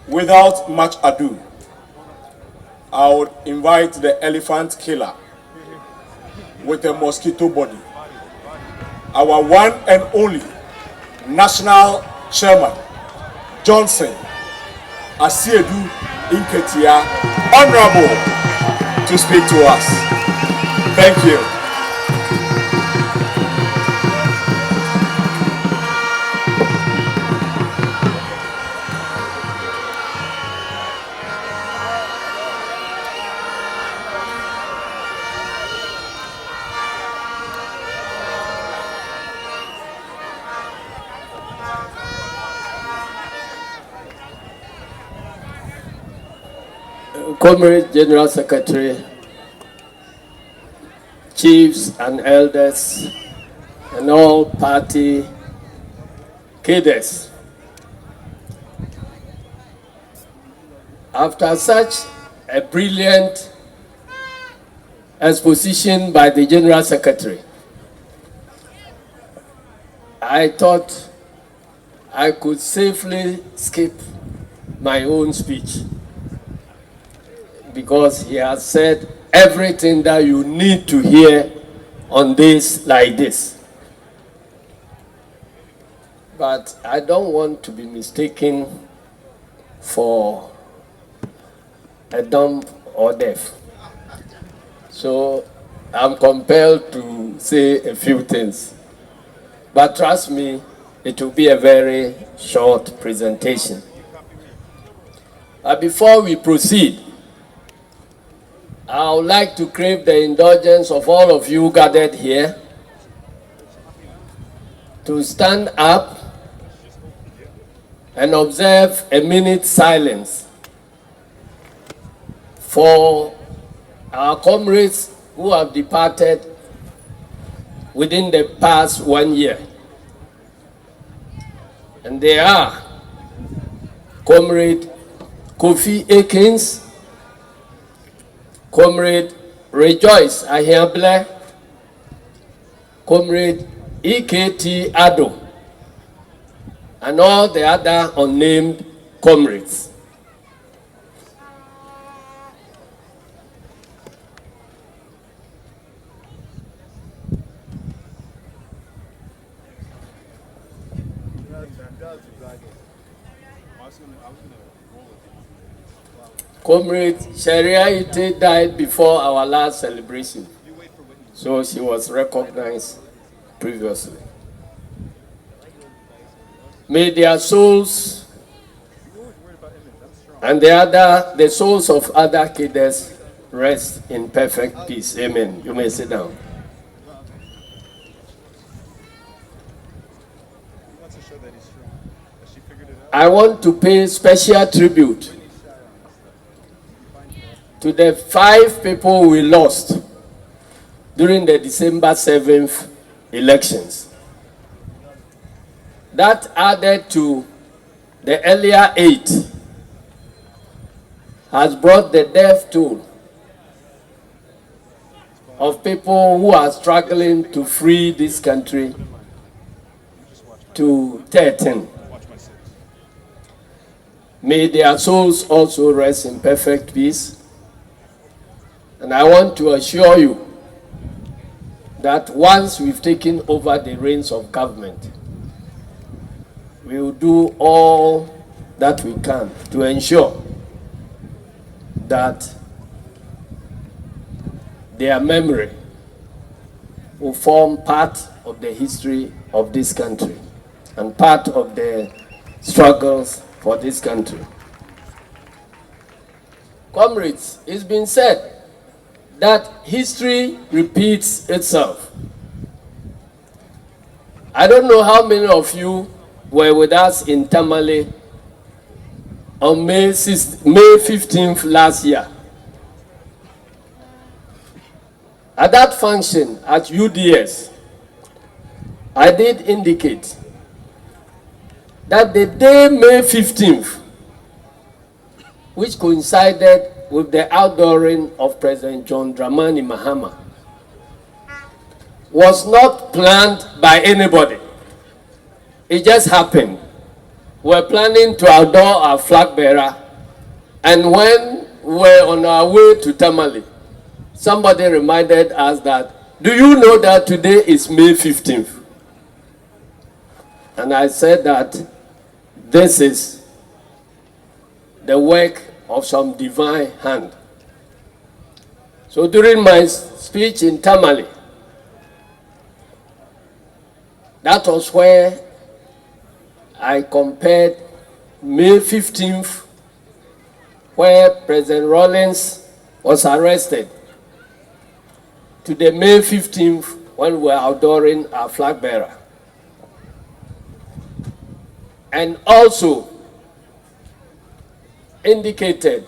Without much ado, I would invite the elephant killer with a mosquito body, our one and only national chairman, Johnson Asiedu Nketia, Honorable, to speak to us. Thank you. Comrade General Secretary, chiefs and elders, and all party cadres. After such a brilliant exposition by the General Secretary, I thought I could safely skip my own speech, because he has said everything that you need to hear on this like this. But I don't want to be mistaken for a dumb or deaf. So I'm compelled to say a few things. But trust me, it will be a very short presentation. Before we proceed, I would like to crave the indulgence of all of you gathered here to stand up and observe a minute's silence for our comrades who have departed within the past 1 year. And they are Comrade Kofi Akins, Comrade Rejoice Ahiable, Comrade EKT Ado, and all the other unnamed comrades. Comrade Sharia Ite died before our last celebration, so she was recognized previously. May their souls and the souls of other cadets rest in perfect peace. Amen. You may sit down. I want to pay special tribute to the 5 people we lost during the December 7th elections. That added to the earlier 8 has brought the death toll of people who are struggling to free this country to 13. May their souls also rest in perfect peace. And I want to assure you that once we've taken over the reins of government, we will do all that we can to ensure that their memory will form part of the history of this country and part of the struggles for this country. Comrades, it's been said that history repeats itself. I don't know how many of you were with us in Tamale on May 15th last year. At that function at UDS, I did indicate that the day May 15th, which coincided with the outdooring of President John Dramani Mahama, was not planned by anybody. It just happened. were planning to adore our flag bearer, and when we were on our way to Tamale, somebody reminded us that, do you know that today is May 15th? And I said that this is the work of some divine hand. So during my speech in Tamale, that was where I compared May 15th, where President Rawlings was arrested, to the May 15th when we were adoring our flag bearer. And also indicated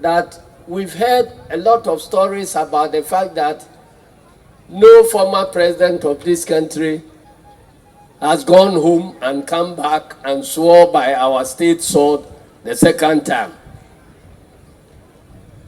that we've heard a lot of stories about the fact that no former president of this country has gone home and come back and swore by our state sword the second time.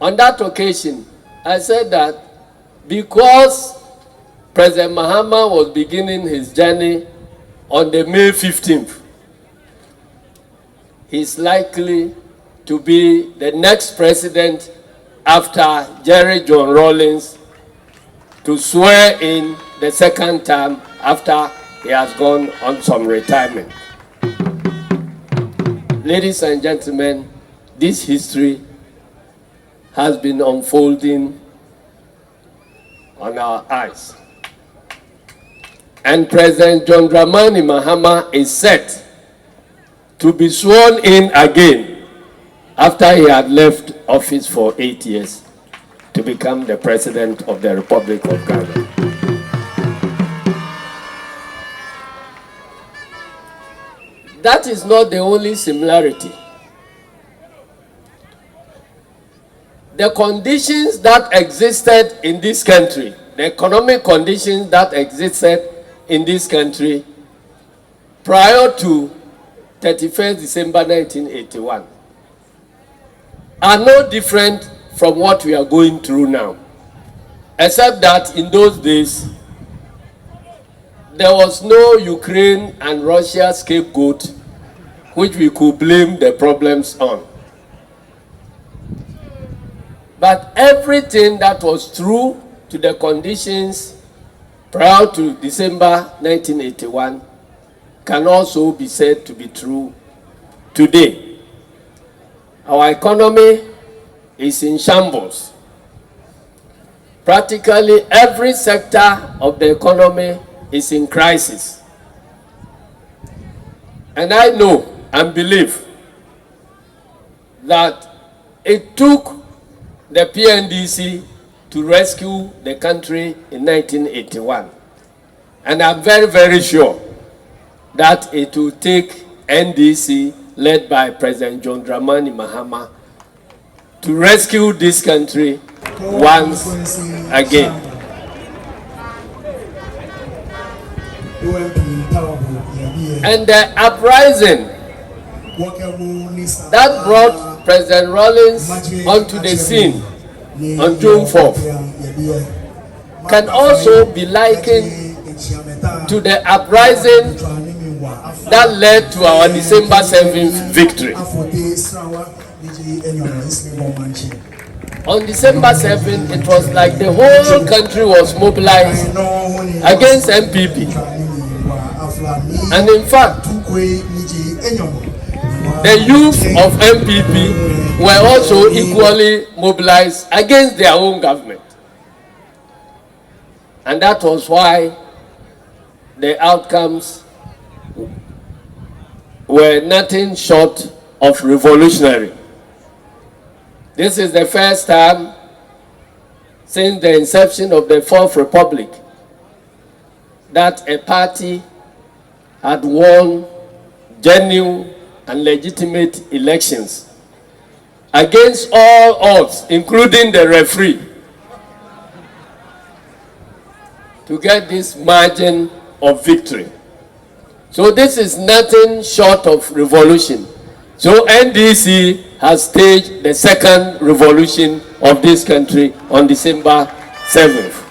On that occasion, I said that because President Mahama was beginning his journey on the May 15th, he's likely to be the next president after JJ Rawlings to swear in the second term after he has gone on some retirement. Ladies and gentlemen, this history has been unfolding on our eyes. And President John Dramani Mahama is set to be sworn in again after he had left office for 8 years to become the President of the Republic of Ghana. That is not the only similarity. The conditions that existed in this country, the economic conditions that existed in this country prior to 31st December 1981 are no different from what we are going through now, except that in those days there was no Ukraine and Russia scapegoat which we could blame the problems on. But everything that was true to the conditions prior to December 1981 can also be said to be true today. Our economy is in shambles. Practically every sector of the economy is in crisis. And I know and believe that it took the PNDC to rescue the country in 1981. And I'm very, very sure that it will take NDC, led by President John Dramani Mahama, to rescue this country once again. And the uprising that brought President Rawlings onto the scene on June 4th can also be likened to the uprising that led to our December 7th victory. On December 7th, it was like the whole country was mobilized against MPP. And in fact, the youth of MPP were also equally mobilized against their own government. And that was why the outcomes were nothing short of revolutionary. This is the first time since the inception of the Fourth Republic that a party had won genuine and legitimate elections against all odds, including the referee, to get this margin of victory. So this is nothing short of revolution. So NDC has staged the second revolution of this country on December 7th.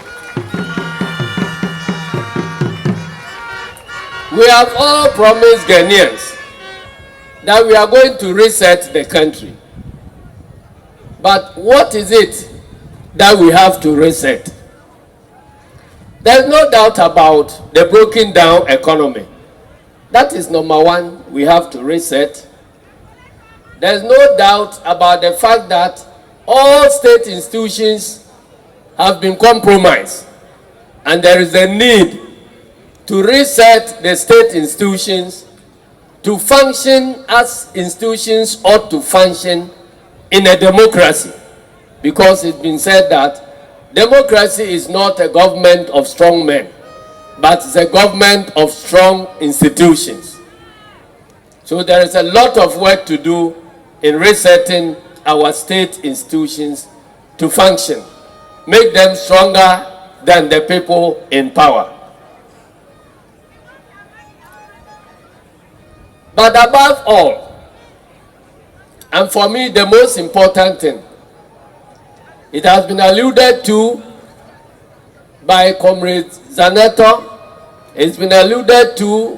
We have all promised Ghanaians that we are going to reset the country. But what is it that we have to reset? There's no doubt about the broken down economy. That is number one, we have to reset. There's no doubt about the fact that all state institutions have been compromised, and there is a need to reset the state institutions to function as institutions ought to function in a democracy, because it's been said that democracy is not a government of strong men, but it's a government of strong institutions. So there is a lot of work to do in resetting our state institutions to function, make them stronger than the people in power. But above all, and for me the most important thing, it has been alluded to by Comrade Zaneto, it's been alluded to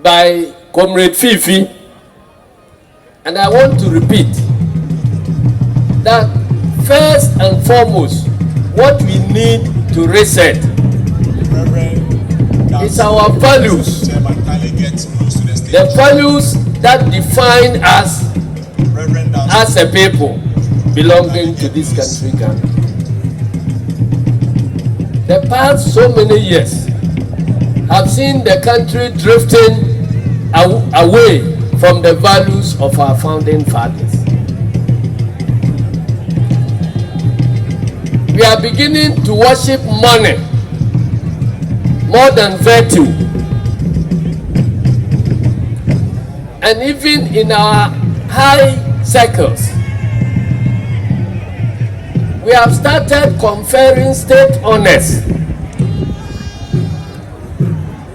by Comrade Fifi, and I want to repeat that first and foremost, what we need to reset is our values. The values that define us as a people belonging to this country, Ghana. The past so many years have seen the country drifting away from the values of our founding fathers. We are beginning to worship money more than virtue. And even in our high circles, we have started conferring state honors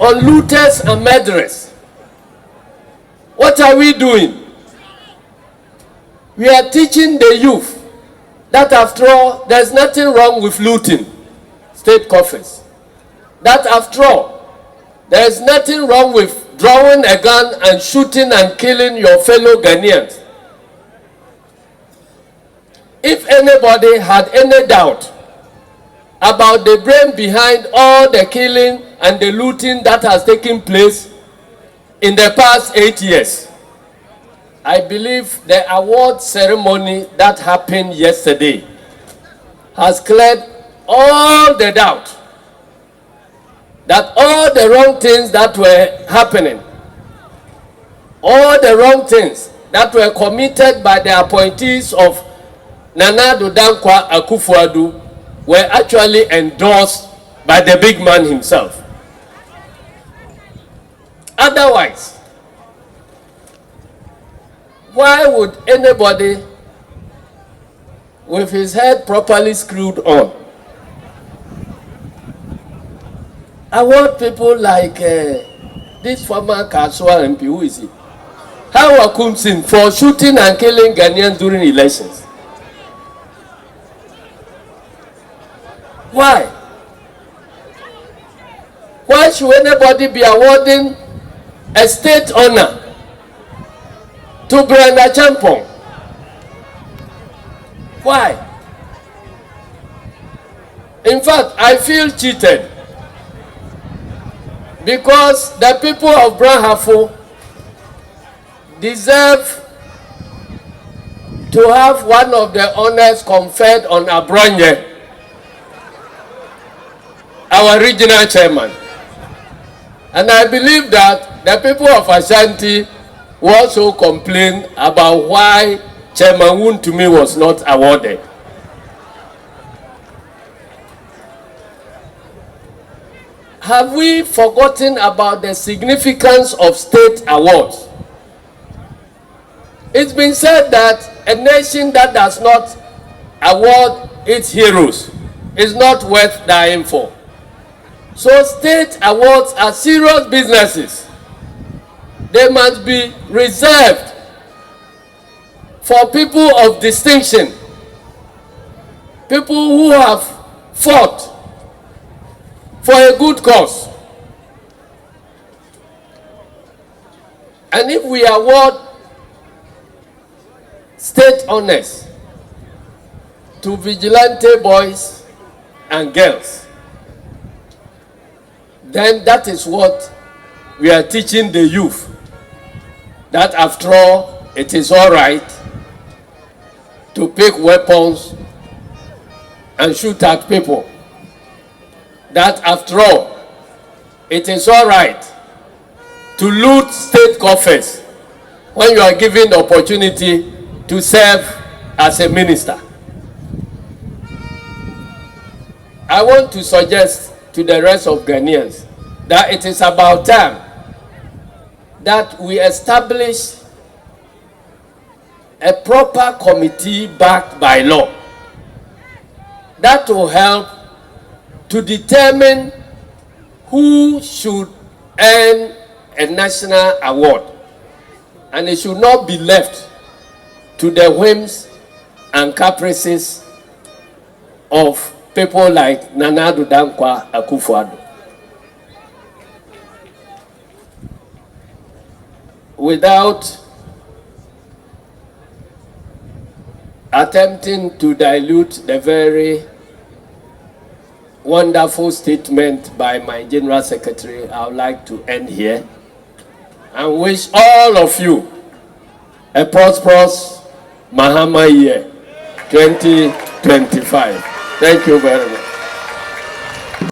on looters and murderers. What are we doing? We are teaching the youth that after all, there's nothing wrong with looting state coffers. That after all, there's nothing wrong with drawing a gun and shooting and killing your fellow Ghanaians. If anybody had any doubt about the brain behind all the killing and the looting that has taken place in the past 8 years, I believe the award ceremony that happened yesterday has cleared all the doubt that all the wrong things that were happening, all the wrong things that were committed by the appointees of Nana Addo Dankwa Akufo-Addo were actually endorsed by the big man himself. Otherwise, why would anybody with his head properly screwed on award people like this former Kasua MP, who is he? Hawa Kumsin, for shooting and killing Ghanaians during elections? Why? Why should anybody be awarding a state honor to Brenda Champong? Why? In fact, I feel cheated because the people of Brahafo deserve to have one of the honors conferred on Abranye, our regional chairman. And I believe that the people of Ashanti will also complain about why Chairman Wontumi was not awarded. Have we forgotten about the significance of state awards? It's been said that a nation that does not award its heroes is not worth dying for. So state awards are serious businesses. They must be reserved for people of distinction, people who have fought for a good cause. And if we award state honors to vigilante boys and girls, then that is what we are teaching the youth. That after all, it is all right to pick weapons and shoot at people. That after all, it is all right to loot state coffers when you are given the opportunity to serve as a minister. I want to suggest to the rest of Ghanaians that it is about time that we establish a proper committee backed by law that will help to determine who should earn a national award, and it should not be left to the whims and caprices of people like Nana Addo Dankwa Akufo-Addo. Without attempting to dilute the very wonderful statement by my General Secretary, I would like to end here and wish all of you a prosperous Mahama year 2025. Thank you very much.